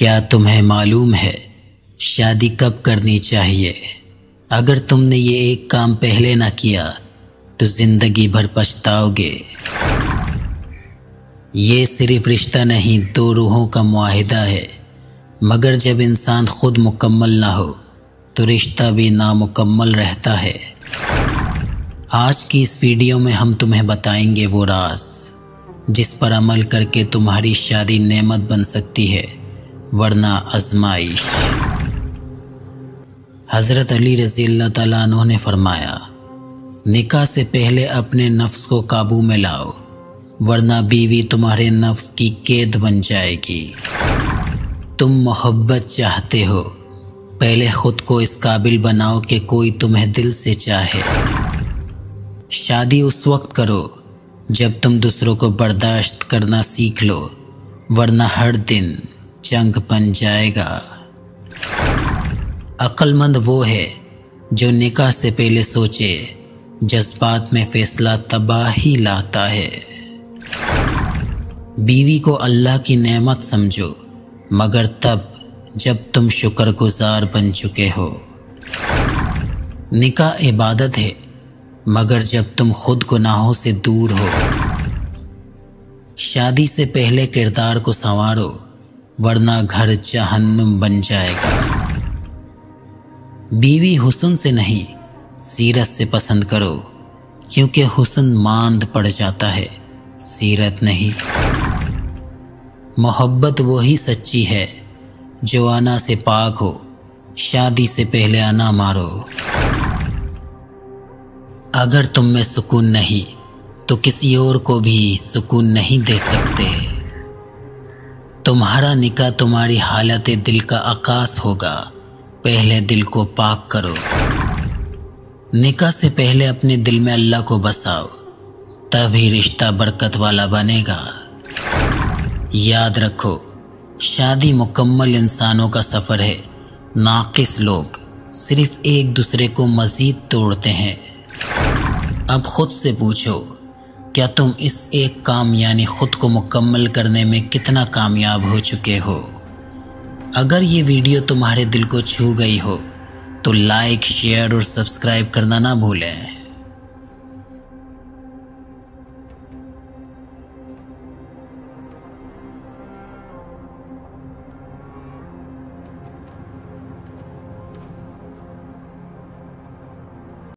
क्या तुम्हें मालूम है शादी कब करनी चाहिए? अगर तुमने ये एक काम पहले ना किया तो जिंदगी भर पछताओगे। ये सिर्फ रिश्ता नहीं, दो रूहों का मुआहिदा है, मगर जब इंसान खुद मुकम्मल ना हो तो रिश्ता भी नामुकम्मल रहता है। आज की इस वीडियो में हम तुम्हें बताएंगे वो राज जिस पर अमल करके तुम्हारी शादी नेमत बन सकती है वरना आजमाइश। हज़रत अली रज़ी अल्लाह ताला अन्हु ने फरमाया, निकाह से पहले अपने नफ्स को काबू में लाओ वरना बीवी तुम्हारे नफ्स की कैद बन जाएगी। तुम मोहब्बत चाहते हो, पहले खुद को इस काबिल बनाओ कि कोई तुम्हें दिल से चाहे। शादी उस वक्त करो जब तुम दूसरों को बर्दाश्त करना सीख लो, वरना हर दिन जंग बन जाएगा। अक्लमंद वो है जो निकाह से पहले सोचे, जज्बात में फैसला तबाही लाता है। बीवी को अल्लाह की नेमत समझो, मगर तब जब तुम शुक्रगुजार बन चुके हो। निकाह इबादत है, मगर जब तुम खुद गुनाहों से दूर हो। शादी से पहले किरदार को संवारो वरना घर जहन्नुम बन जाएगा। बीवी हुस्न से नहीं सीरत से पसंद करो, क्योंकि हुस्न मांद पड़ जाता है, सीरत नहीं। मोहब्बत वही सच्ची है जो आना से पाक हो, शादी से पहले आना मारो। अगर तुम में सुकून नहीं तो किसी और को भी सुकून नहीं दे सकते। तुम्हारा निकाह तुम्हारी हालत दिल का आकाश होगा, पहले दिल को पाक करो। निकाह से पहले अपने दिल में अल्लाह को बसाओ, तभी रिश्ता बरकत वाला बनेगा। याद रखो, शादी मुकम्मल इंसानों का सफ़र है, नाकिस लोग सिर्फ एक दूसरे को मज़ीद तोड़ते हैं। अब खुद से पूछो, क्या तुम इस एक काम यानी खुद को मुकम्मल करने में कितना कामयाब हो चुके हो? अगर ये वीडियो तुम्हारे दिल को छू गई हो तो लाइक, शेयर और सब्सक्राइब करना ना भूलें।